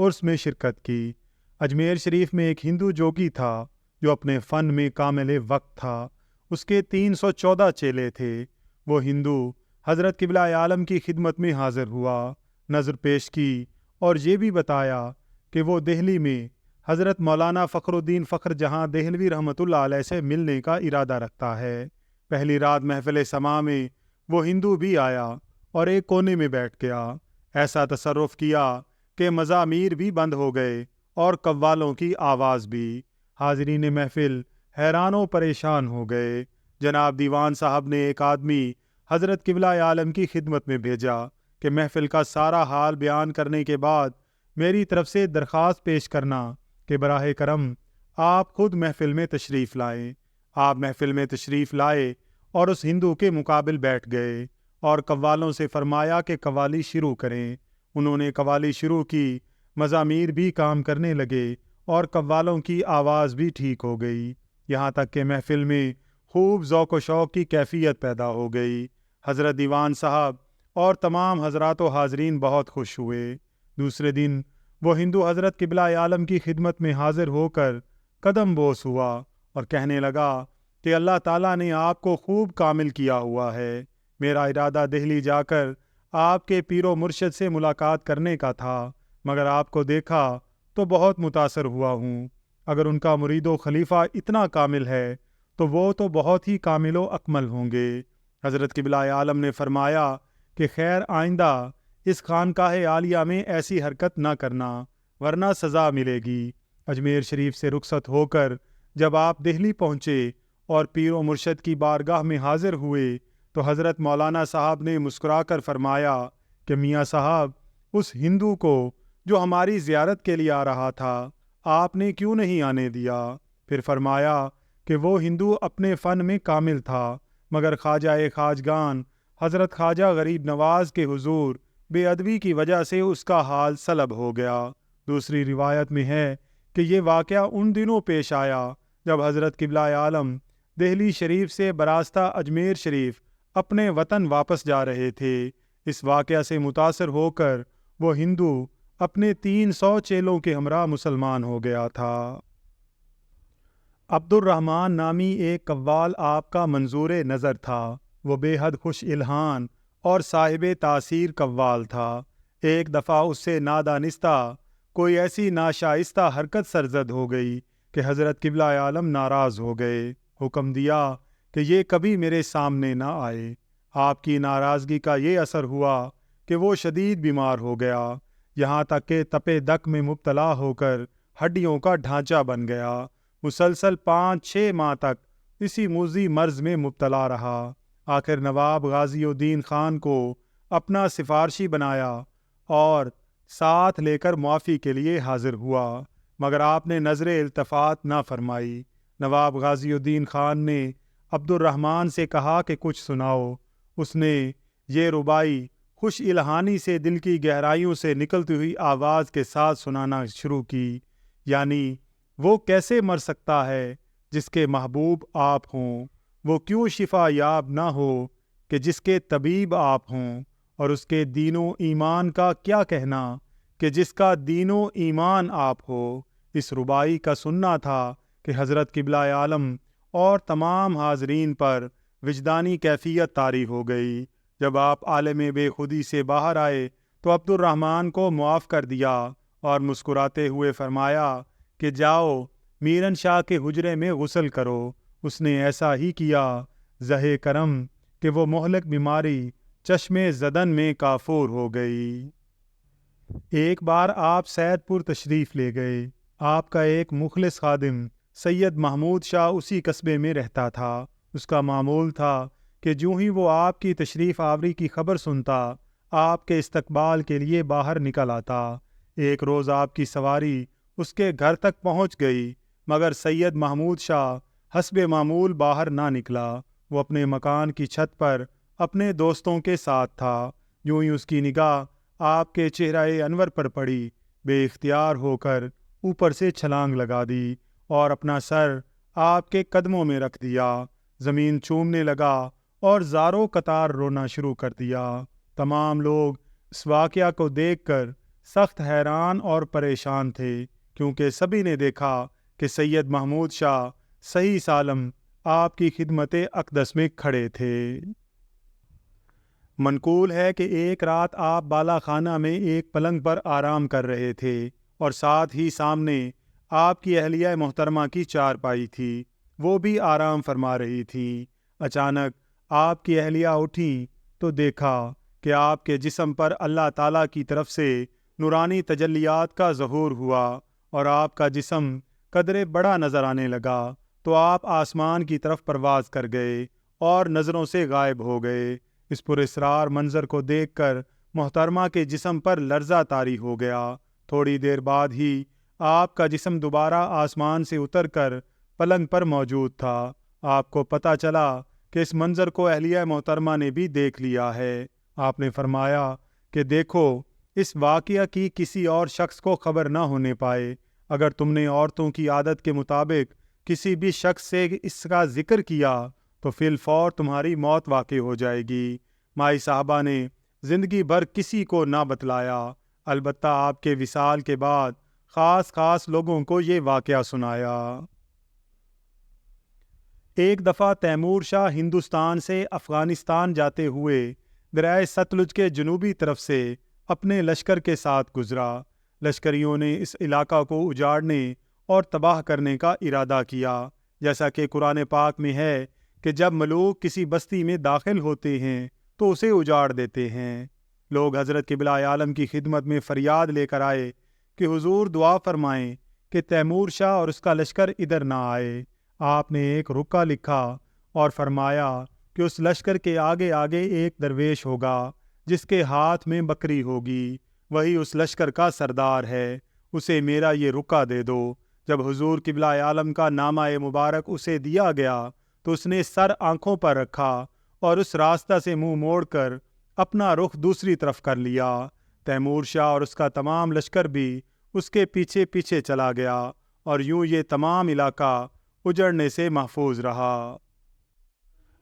عرس میں شرکت کی۔ اجمیر شریف میں ایک ہندو جوگی تھا جو اپنے فن میں کامل وقت تھا۔ اس کے 314 چیلے تھے۔ وہ ہندو حضرت قبلہ عالم کی خدمت میں حاضر ہوا، نظر پیش کی اور یہ بھی بتایا کہ وہ دہلی میں حضرت مولانا فخر الدین فخر جہاں دہلوی رحمۃ اللہ علیہ سے ملنے کا ارادہ رکھتا ہے۔ پہلی رات محفل سماع میں وہ ہندو بھی آیا اور ایک کونے میں بیٹھ گیا۔ ایسا تصرف کیا کہ مزامیر بھی بند ہو گئے اور قوالوں کی آواز بھی۔ حاضرین محفل حیران و پریشان ہو گئے۔ جناب دیوان صاحب نے ایک آدمی حضرت قبلہ عالم کی خدمت میں بھیجا کہ محفل کا سارا حال بیان کرنے کے بعد میری طرف سے درخواست پیش کرنا کہ براہ کرم آپ خود محفل میں تشریف لائیں۔ آپ محفل میں تشریف لائے اور اس ہندو کے مقابل بیٹھ گئے اور قوالوں سے فرمایا کہ قوالی شروع کریں۔ انہوں نے قوالی شروع کی، مزامیر بھی کام کرنے لگے اور قوالوں کی آواز بھی ٹھیک ہو گئی، یہاں تک کہ محفل میں خوب ذوق و شوق کی کیفیت پیدا ہو گئی۔ حضرت دیوان صاحب اور تمام حضرات و حاضرین بہت خوش ہوئے۔ دوسرے دن وہ ہندو حضرت قبلہ عالم کی خدمت میں حاضر ہو کر قدم بوس ہوا اور کہنے لگا کہ اللہ تعالیٰ نے آپ کو خوب کامل کیا ہوا ہے۔ میرا ارادہ دہلی جا کر آپ کے پیر و مرشد سے ملاقات کرنے کا تھا، مگر آپ کو دیکھا تو بہت متاثر ہوا ہوں۔ اگر ان کا مرید و خلیفہ اتنا کامل ہے تو وہ تو بہت ہی کامل و اکمل ہوں گے۔ حضرت قبلہ عالم نے فرمایا کہ خیر آئندہ اس خانقاہ عالیہ میں ایسی حرکت نہ کرنا ورنہ سزا ملے گی۔ اجمیر شریف سے رخصت ہو کر جب آپ دہلی پہنچے اور پیر و مرشد کی بارگاہ میں حاضر ہوئے تو حضرت مولانا صاحب نے مسکرا کر فرمایا کہ میاں صاحب، اس ہندو کو جو ہماری زیارت کے لیے آ رہا تھا آپ نے کیوں نہیں آنے دیا؟ پھر فرمایا کہ وہ ہندو اپنے فن میں کامل تھا، مگر خواجہ خواجگان حضرت خواجہ غریب نواز کے حضور بے ادبی کی وجہ سے اس کا حال سلب ہو گیا۔ دوسری روایت میں ہے کہ یہ واقعہ ان دنوں پیش آیا جب حضرت قبلہ عالم دہلی شریف سے براستہ اجمیر شریف اپنے وطن واپس جا رہے تھے۔ اس واقعہ سے متاثر ہو کر وہ ہندو اپنے 300 چیلوں کے ہمراہ مسلمان ہو گیا تھا۔ عبد الرحمن نامی ایک قوال آپ کا منظور نظر تھا۔ وہ بے حد خوش الحان اور صاحب تاثیر قوال تھا۔ ایک دفعہ اس سے نادانستہ کوئی ایسی ناشائستہ حرکت سرزد ہو گئی کہ حضرت قبلہ عالم ناراض ہو گئے۔ حکم دیا کہ یہ کبھی میرے سامنے نہ آئے۔ آپ کی ناراضگی کا یہ اثر ہوا کہ وہ شدید بیمار ہو گیا، یہاں تک کہ تپے دق میں مبتلا ہو کر ہڈیوں کا ڈھانچہ بن گیا۔ مسلسل 5-6 ماہ تک اسی موذی مرض میں مبتلا رہا۔ آخر نواب غازی الدین خان کو اپنا سفارشی بنایا اور ساتھ لے کر معافی کے لیے حاضر ہوا، مگر آپ نے نظر التفات نہ فرمائی۔ نواب غازی الدین خان نے عبد الرحمن سے کہا کہ کچھ سناؤ۔ اس نے یہ ربائی خوش الحانی سے دل کی گہرائیوں سے نکلتی ہوئی آواز کے ساتھ سنانا شروع کی، یعنی وہ کیسے مر سکتا ہے جس کے محبوب آپ ہوں؟ وہ کیوں شفا یاب نہ ہو کہ جس کے طبیب آپ ہوں؟ اور اس کے دین و ایمان کا کیا کہنا کہ جس کا دین و ایمان آپ ہو؟ اس ربائی کا سننا تھا کہ حضرت قبلہ عالم اور تمام حاضرین پر وجدانی کیفیت طاری ہو گئی۔ جب آپ عالم بے خودی سے باہر آئے تو عبد الرحمن کو معاف کر دیا اور مسکراتے ہوئے فرمایا کہ جاؤ میرن شاہ کے حجرے میں غسل کرو۔ اس نے ایسا ہی کیا، زہے کرم کہ وہ مہلک بیماری چشمے زدن میں کافور ہو گئی۔ ایک بار آپ سید پور تشریف لے گئے۔ آپ کا ایک مخلص خادم سید محمود شاہ اسی قصبے میں رہتا تھا۔ اس کا معمول تھا کہ جو ہی وہ آپ کی تشریف آوری کی خبر سنتا آپ کے استقبال کے لیے باہر نکل آتا۔ ایک روز آپ کی سواری اس کے گھر تک پہنچ گئی، مگر سید محمود شاہ حسب معمول باہر نہ نکلا۔ وہ اپنے مکان کی چھت پر اپنے دوستوں کے ساتھ تھا۔ یوں ہی اس کی نگاہ آپ کے چہرہ انور پر پڑی، بے اختیار ہو کر اوپر سے چھلانگ لگا دی اور اپنا سر آپ کے قدموں میں رکھ دیا، زمین چومنے لگا اور زاروں قطار رونا شروع کر دیا۔ تمام لوگ اس واقعہ کو دیکھ کر سخت حیران اور پریشان تھے، کیونکہ سبھی نے دیکھا کہ سید محمود شاہ صحیح سالم آپ کی خدمت اقدس میں کھڑے تھے۔ منقول ہے کہ ایک رات آپ بالا خانہ میں ایک پلنگ پر آرام کر رہے تھے اور ساتھ ہی سامنے آپ کی اہلیہ محترمہ کی چارپائی تھی، وہ بھی آرام فرما رہی تھی۔ اچانک آپ کی اہلیہ اٹھیں تو دیکھا کہ آپ کے جسم پر اللہ تعالیٰ کی طرف سے نورانی تجلیات کا ظہور ہوا اور آپ کا جسم قدرے بڑا نظر آنے لگا، تو آپ آسمان کی طرف پرواز کر گئے اور نظروں سے غائب ہو گئے۔ اس پراسرار منظر کو دیکھ کر محترمہ کے جسم پر لرزہ طاری ہو گیا۔ تھوڑی دیر بعد ہی آپ کا جسم دوبارہ آسمان سے اتر کر پلنگ پر موجود تھا۔ آپ کو پتہ چلا کہ اس منظر کو اہلیہ محترمہ نے بھی دیکھ لیا ہے۔ آپ نے فرمایا کہ دیکھو، اس واقعہ کی کسی اور شخص کو خبر نہ ہونے پائے۔ اگر تم نے عورتوں کی عادت کے مطابق کسی بھی شخص سے اس کا ذکر کیا تو فی الفور تمہاری موت واقع ہو جائے گی۔ مائی صاحبہ نے زندگی بھر کسی کو نہ بتلایا، البتہ آپ کے وصال کے بعد خاص لوگوں کو یہ واقعہ سنایا۔ ایک دفعہ تیمور شاہ ہندوستان سے افغانستان جاتے ہوئے دریائے ستلج کے جنوبی طرف سے اپنے لشکر کے ساتھ گزرا۔ لشکریوں نے اس علاقہ کو اجاڑنے اور تباہ کرنے کا ارادہ کیا، جیسا کہ قرآن پاک میں ہے کہ جب ملوک کسی بستی میں داخل ہوتے ہیں تو اسے اجاڑ دیتے ہیں۔ لوگ حضرت قبلہ عالم کی خدمت میں فریاد لے کر آئے کہ حضور دعا فرمائیں کہ تیمور شاہ اور اس کا لشکر ادھر نہ آئے۔ آپ نے ایک رکا لکھا اور فرمایا کہ اس لشکر کے آگے آگے ایک درویش ہوگا جس کے ہاتھ میں بکری ہوگی، وہی اس لشکر کا سردار ہے، اسے میرا یہ رکا دے دو۔ جب حضور قبلہ عالم کا نامہ مبارک اسے دیا گیا تو اس نے سر آنکھوں پر رکھا اور اس راستہ سے منہ موڑ کر اپنا رخ دوسری طرف کر لیا۔ تیمور شاہ اور اس کا تمام لشکر بھی اس کے پیچھے پیچھے چلا گیا اور یوں یہ تمام علاقہ اجڑنے سے محفوظ رہا۔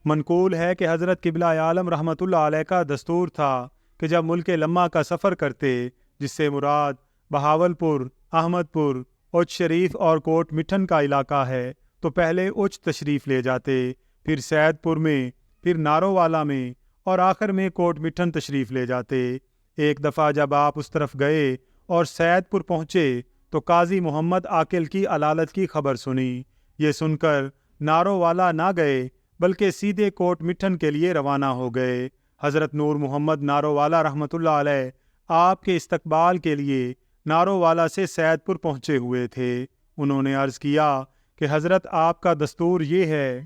منقول ہے کہ حضرت قبلہ عالم رحمۃ اللہ علیہ کا دستور تھا کہ جب ملک لمہ کا سفر کرتے، جس سے مراد بہاولپور، احمد پور، اچ شریف اور کوٹ مٹھن کا علاقہ ہے، تو پہلے اچ تشریف لے جاتے، پھر سید پور میں، پھر نارووالا میں اور آخر میں کوٹ مٹھن تشریف لے جاتے۔ ایک دفعہ جب آپ اس طرف گئے اور سید پور پہنچے تو قاضی محمد عاقل کی علالت کی خبر سنی۔ یہ سن کر نارووالا نہ گئے بلکہ سیدھے کوٹ مٹھن کے لیے روانہ ہو گئے۔ حضرت نور محمد نارووالا رحمۃ اللہ علیہ آپ کے استقبال کے لیے نارووالا سے سید پور پہنچے ہوئے تھے۔ انہوں نے عرض کیا کہ حضرت آپ کا دستور یہ ہے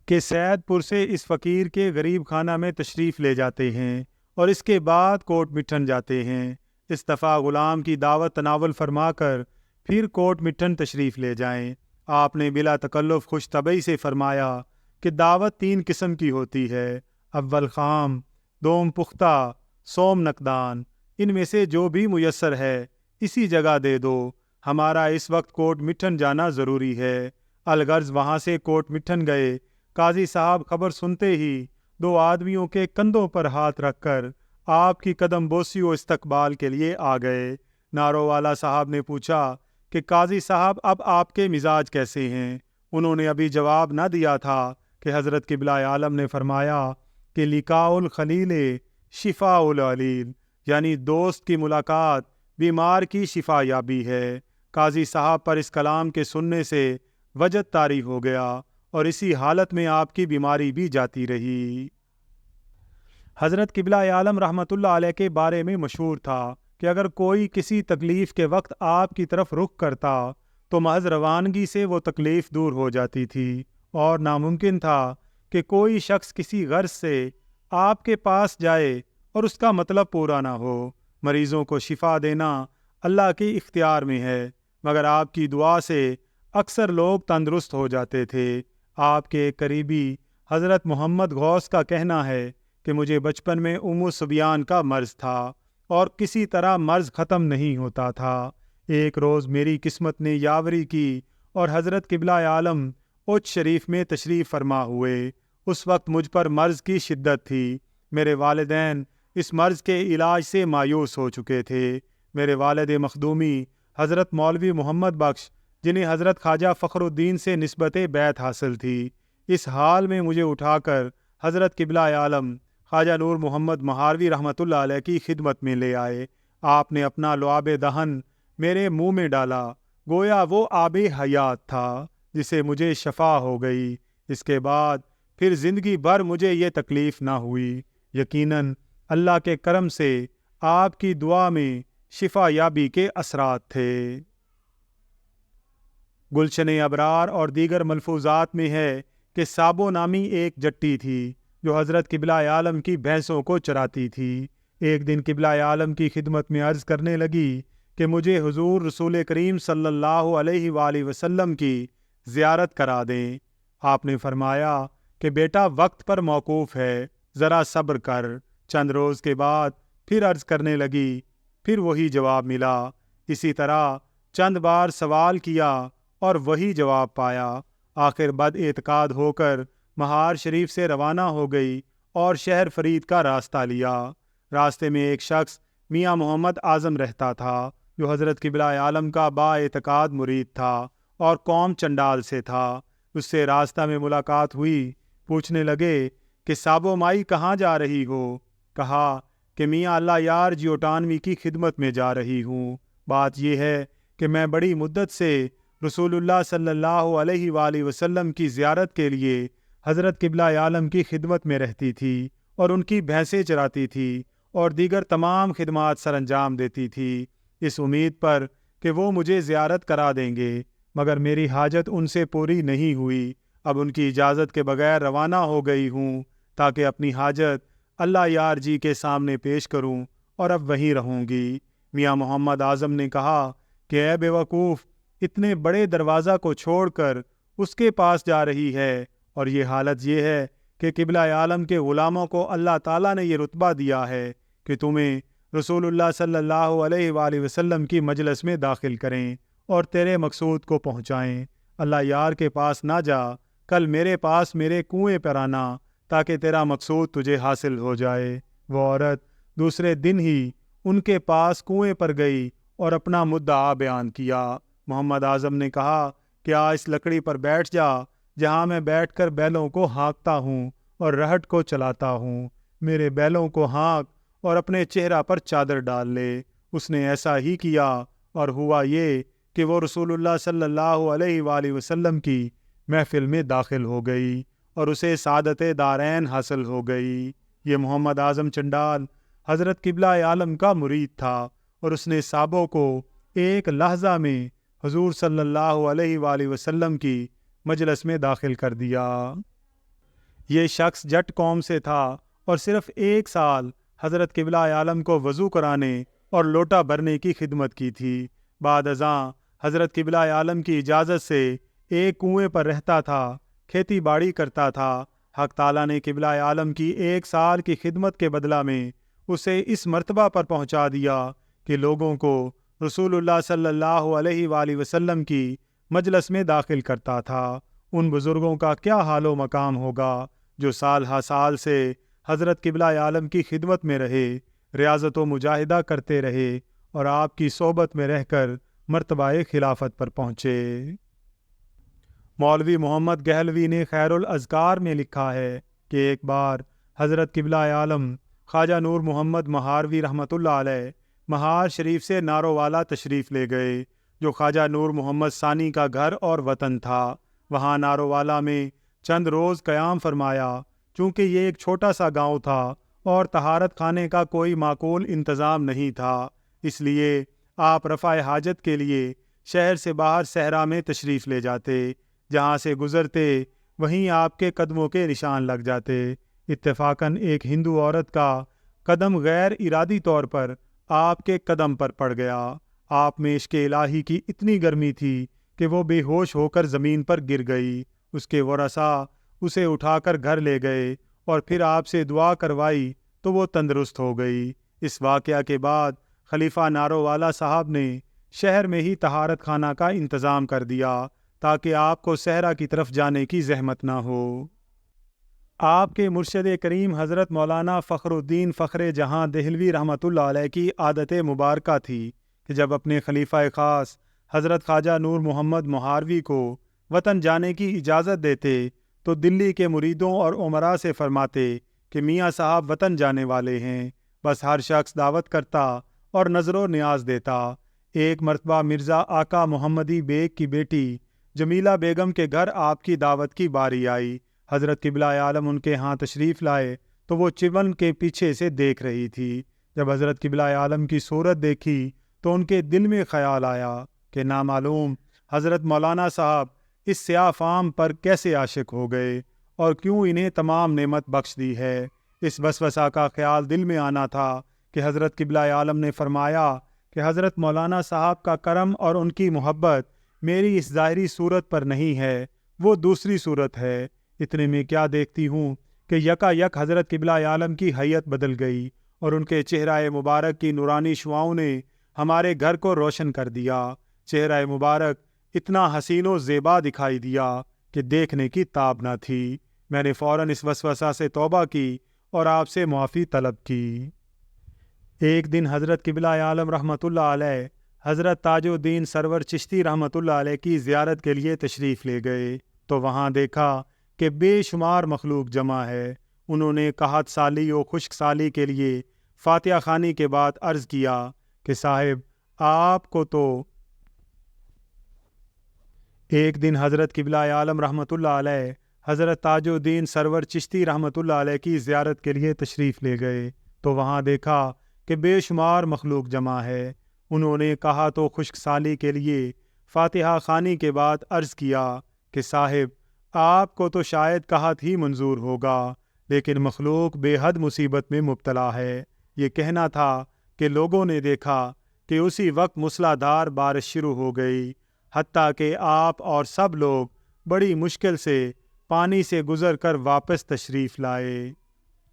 کہ سید پور سے اس فقیر کے غریب خانہ میں تشریف لے جاتے ہیں اور اس کے بعد کوٹ مٹھن جاتے ہیں۔ اس دفعہ غلام کی دعوت تناول فرما کر پھر کوٹ مٹھن تشریف لے جائیں۔ آپ نے بلا تکلف خوش طبعی سے فرمایا کہ دعوت 3 قسم کی ہوتی ہے، اول خام، دوم پختہ، سوم نقدان، ان میں سے جو بھی میسر ہے اسی جگہ دے دو۔ ہمارا اس وقت کوٹ مٹھن جانا ضروری ہے۔ الغرض وہاں سے کوٹ مٹھن گئے۔ قاضی صاحب خبر سنتے ہی 2 آدمیوں کے کندھوں پر ہاتھ رکھ کر آپ کی قدم بوسی و استقبال کے لیے آ گئے۔ نارووالا صاحب نے پوچھا کہ قاضی صاحب اب آپ کے مزاج کیسے ہیں؟ انہوں نے ابھی جواب نہ دیا تھا کہ حضرت قبلہ عالم نے فرمایا کہ لقاء الخلیل شفاء العلیل، یعنی دوست کی ملاقات بیمار کی شفا یابی ہے۔ قاضی صاحب پر اس کلام کے سننے سے وجد طاری ہو گیا اور اسی حالت میں آپ کی بیماری بھی جاتی رہی۔ حضرت قبلہ عالم رحمۃ اللہ علیہ کے بارے میں مشہور تھا کہ اگر کوئی کسی تکلیف کے وقت آپ کی طرف رخ کرتا تو محض روانگی سے وہ تکلیف دور ہو جاتی تھی، اور ناممکن تھا کہ کوئی شخص کسی غرض سے آپ کے پاس جائے اور اس کا مطلب پورا نہ ہو۔ مریضوں کو شفا دینا اللہ کے اختیار میں ہے، مگر آپ کی دعا سے اکثر لوگ تندرست ہو جاتے تھے۔ آپ کے قریبی حضرت محمد غوث کا کہنا ہے کہ مجھے بچپن میں ام الصبیان کا مرض تھا اور کسی طرح مرض ختم نہیں ہوتا تھا۔ ایک روز میری قسمت نے یاوری کی اور حضرت قبلہ عالم اچ شریف میں تشریف فرما ہوئے۔ اس وقت مجھ پر مرض کی شدت تھی۔ میرے والدین اس مرض کے علاج سے مایوس ہو چکے تھے۔ میرے والد مخدومی حضرت مولوی محمد بخش، جنہیں حضرت خواجہ فخر الدین سے نسبت بیعت حاصل تھی، اس حال میں مجھے اٹھا کر حضرت قبلہ عالم خواجہ نور محمد مہاروی رحمۃ اللہ علیہ کی خدمت میں لے آئے۔ آپ نے اپنا لعاب دہن میرے منہ میں ڈالا، گویا وہ آب حیات تھا جسے مجھے شفا ہو گئی۔ اس کے بعد پھر زندگی بھر مجھے یہ تکلیف نہ ہوئی۔ یقیناً اللہ کے کرم سے آپ کی دعا میں شفا یابی کے اثرات تھے۔ گلشن ابرار اور دیگر ملفوظات میں ہے کہ سابو نامی ایک جٹی تھی جو حضرت قبلہ عالم کی بھینسوں کو چراتی تھی۔ ایک دن قبلہ عالم کی خدمت میں عرض کرنے لگی کہ مجھے حضور رسول کریم صلی اللہ علیہ وآلہ وسلم کی زیارت کرا دیں۔ آپ نے فرمایا کہ بیٹا وقت پر موقوف ہے، ذرا صبر کر۔ چند روز کے بعد پھر عرض کرنے لگی، پھر وہی جواب ملا۔ اسی طرح چند بار سوال کیا اور وہی جواب پایا۔ آخر بد اعتقاد ہو کر مہار شریف سے روانہ ہو گئی اور شہر فرید کا راستہ لیا۔ راستے میں ایک شخص میاں محمد اعظم رہتا تھا جو حضرت قبلہ عالم کا با اعتقاد مرید تھا اور قوم چنڈال سے تھا۔ اس سے راستہ میں ملاقات ہوئی۔ پوچھنے لگے کہ سابو مائی کہاں جا رہی ہو؟ کہا کہ میاں اللہ یار جیوٹانوی کی خدمت میں جا رہی ہوں۔ بات یہ ہے کہ میں بڑی مدت سے رسول اللہ صلی اللہ علیہ وآلہ وسلم کی زیارت کے لیے حضرت قبلہ عالم کی خدمت میں رہتی تھی اور ان کی بھینسیں چراتی تھی اور دیگر تمام خدمات سر انجام دیتی تھی، اس امید پر کہ وہ مجھے زیارت کرا دیں گے، مگر میری حاجت ان سے پوری نہیں ہوئی۔ اب ان کی اجازت کے بغیر روانہ ہو گئی ہوں تاکہ اپنی حاجت اللہ یار جی کے سامنے پیش کروں اور اب وہیں رہوں گی۔ میاں محمد اعظم نے کہا کہ اے بے وقوف، اتنے بڑے دروازہ کو چھوڑ کر اس کے پاس جا رہی ہے، اور یہ حالت یہ ہے کہ قبلہ عالم کے غلاموں کو اللہ تعالیٰ نے یہ رتبہ دیا ہے کہ تمہیں رسول اللہ صلی اللہ علیہ وآلہ وسلم کی مجلس میں داخل کریں اور تیرے مقصود کو پہنچائیں۔ اللہ یار کے پاس نہ جا، کل میرے پاس میرے کنویں پر آنا تاکہ تیرا مقصود تجھے حاصل ہو جائے۔ وہ عورت دوسرے دن ہی ان کے پاس کنویں پر گئی اور اپنا مدعا بیان کیا۔ محمد اعظم نے کہا کہ اس لکڑی پر بیٹھ جا جہاں میں بیٹھ کر بیلوں کو ہانکتا ہوں اور رہٹ کو چلاتا ہوں۔ میرے بیلوں کو ہانک اور اپنے چہرہ پر چادر ڈال لے۔ اس نے ایسا ہی کیا اور ہوا یہ کہ وہ رسول اللہ صلی اللہ علیہ وآلہ وسلم کی محفل میں داخل ہو گئی اور اسے سعادت دارین حاصل ہو گئی۔ یہ محمد اعظم چنڈال حضرت قبلہ عالم کا مرید تھا اور اس نے سابو کو ایک لحظہ میں حضور صلی اللہ علیہ وآلہ وسلم کی مجلس میں داخل کر دیا۔ یہ شخص جٹ قوم سے تھا اور صرف 1 سال حضرت قبلہ عالم کو وضو کرانے اور لوٹا بھرنے کی خدمت کی تھی۔ بعد ازاں حضرت قبلہ عالم کی اجازت سے ایک کنویں پر رہتا تھا، کھیتی باڑی کرتا تھا۔ حق تعالیٰ نے قبلہ عالم کی 1 سال کی خدمت کے بدلہ میں اسے اس مرتبہ پر پہنچا دیا کہ لوگوں کو رسول اللہ صلی اللہ علیہ وآلہ وسلم کی مجلس میں داخل کرتا تھا۔ ان بزرگوں کا کیا حال و مقام ہوگا جو سال ہا سال سے حضرت قبلہ عالم کی خدمت میں رہے، ریاضت و مجاہدہ کرتے رہے اور آپ کی صحبت میں رہ کر مرتبہ خلافت پر پہنچے۔ مولوی محمد گہلوی نے خیر الاذکار میں لکھا ہے کہ ایک بار حضرت قبلہ عالم خواجہ نور محمد مہاروی رحمۃ اللہ علیہ مہار شریف سے نارووالا تشریف لے گئے، جو خواجہ نور محمد ثانی کا گھر اور وطن تھا۔ وہاں نارووالا میں چند روز قیام فرمایا۔ چونکہ یہ ایک چھوٹا سا گاؤں تھا اور طہارت خانے کا کوئی معقول انتظام نہیں تھا، اس لیے آپ رفع حاجت کے لیے شہر سے باہر صحرا میں تشریف لے جاتے۔ جہاں سے گزرتے وہیں آپ کے قدموں کے نشان لگ جاتے۔ اتفاقاً ایک ہندو عورت کا قدم غیر ارادی طور پر آپ کے قدم پر پڑ گیا۔ آپ میں عشق الہی کی اتنی گرمی تھی کہ وہ بے ہوش ہو کر زمین پر گر گئی۔ اس کے ورثاء اسے اٹھا کر گھر لے گئے اور پھر آپ سے دعا کروائی تو وہ تندرست ہو گئی۔ اس واقعہ کے بعد خلیفہ نارووالا صاحب نے شہر میں ہی طہارت خانہ کا انتظام کر دیا تاکہ آپ کو صحرا کی طرف جانے کی زحمت نہ ہو۔ آپ کے مرشد کریم حضرت مولانا فخر الدین فخر جہاں دہلوی رحمۃ اللہ علیہ کی عادت مبارکہ تھی کہ جب اپنے خلیفہ خاص حضرت خواجہ نور محمد مہاروی کو وطن جانے کی اجازت دیتے تو دلی کے مریدوں اور امراء سے فرماتے کہ میاں صاحب وطن جانے والے ہیں، بس ہر شخص دعوت کرتا اور نظر و نیاز دیتا۔ ایک مرتبہ مرزا آقا محمدی بیگ کی بیٹی جمیلہ بیگم کے گھر آپ کی دعوت کی باری آئی۔ حضرت قبلہ عالم ان کے ہاں تشریف لائے تو وہ چمن کے پیچھے سے دیکھ رہی تھی۔ جب حضرت قبلہ عالم کی صورت دیکھی تو ان کے دل میں خیال آیا کہ نامعلوم حضرت مولانا صاحب اس سیاہ فام پر کیسے عاشق ہو گئے اور کیوں انہیں تمام نعمت بخش دی ہے۔ اس وسوسہ کا خیال دل میں آنا تھا کہ حضرت قبلہ عالم نے فرمایا کہ حضرت مولانا صاحب کا کرم اور ان کی محبت میری اس ظاہری صورت پر نہیں ہے، وہ دوسری صورت ہے۔ اتنے میں کیا دیکھتی ہوں کہ یکا یک حضرت قبلہ عالم کی حیت بدل گئی اور ان کے چہرہ مبارک کی نورانی شعاؤں نے ہمارے گھر کو روشن کر دیا۔ چہرہ مبارک اتنا حسین و زیبا دکھائی دیا کہ دیکھنے کی تاب نہ تھی۔ میں نے فوراً اس وسوسہ سے توبہ کی اور آپ سے معافی طلب کی۔ ایک دن حضرت قبلہ عالم رحمۃ اللہ علیہ حضرت تاج الدین سرور چشتی رحمۃ اللہ علیہ کی زیارت کے لیے تشریف لے گئے تو وہاں دیکھا کہ بے شمار مخلوق جمع ہے۔ انہوں نے قحط سالی و خشک سالی کے لیے فاتحہ خوانی کے بعد عرض کیا کہ صاحب آپ کو تو ایک دن حضرت قبلہ عالم رحمۃ اللہ علیہ حضرت تاج الدین سرور چشتی رحمۃ اللہ علیہ کی زیارت کے لیے تشریف لے گئے تو وہاں دیکھا کہ بے شمار مخلوق جمع ہے۔ انہوں نے کہا تو خشک سالی کے لیے فاتحہ خوانی کے بعد عرض کیا کہ صاحب آپ کو تو شاید قحط ہی منظور ہوگا، لیکن مخلوق بے حد مصیبت میں مبتلا ہے۔ یہ کہنا تھا کہ لوگوں نے دیکھا کہ اسی وقت موسلا دھار بارش شروع ہو گئی، حتیٰ کہ آپ اور سب لوگ بڑی مشکل سے پانی سے گزر کر واپس تشریف لائے۔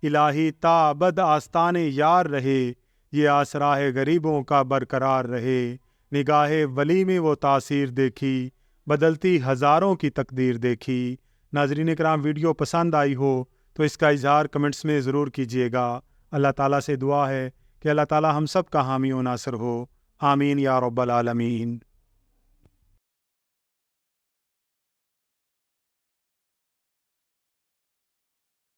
الہی تا ابد آستان یار رہے، یہ آسراہ غریبوں کا برقرار رہے۔ نگاہ ولی میں وہ تاثیر دیکھی، بدلتی ہزاروں کی تقدیر دیکھی۔ ناظرین کرام، ویڈیو پسند آئی ہو تو اس کا اظہار کمنٹس میں ضرور کیجیے گا۔ اللہ تعالیٰ سے دعا ہے کہ اللہ تعالیٰ ہم سب کا حامی و ناصر ہو، آمین یا رب العالمین۔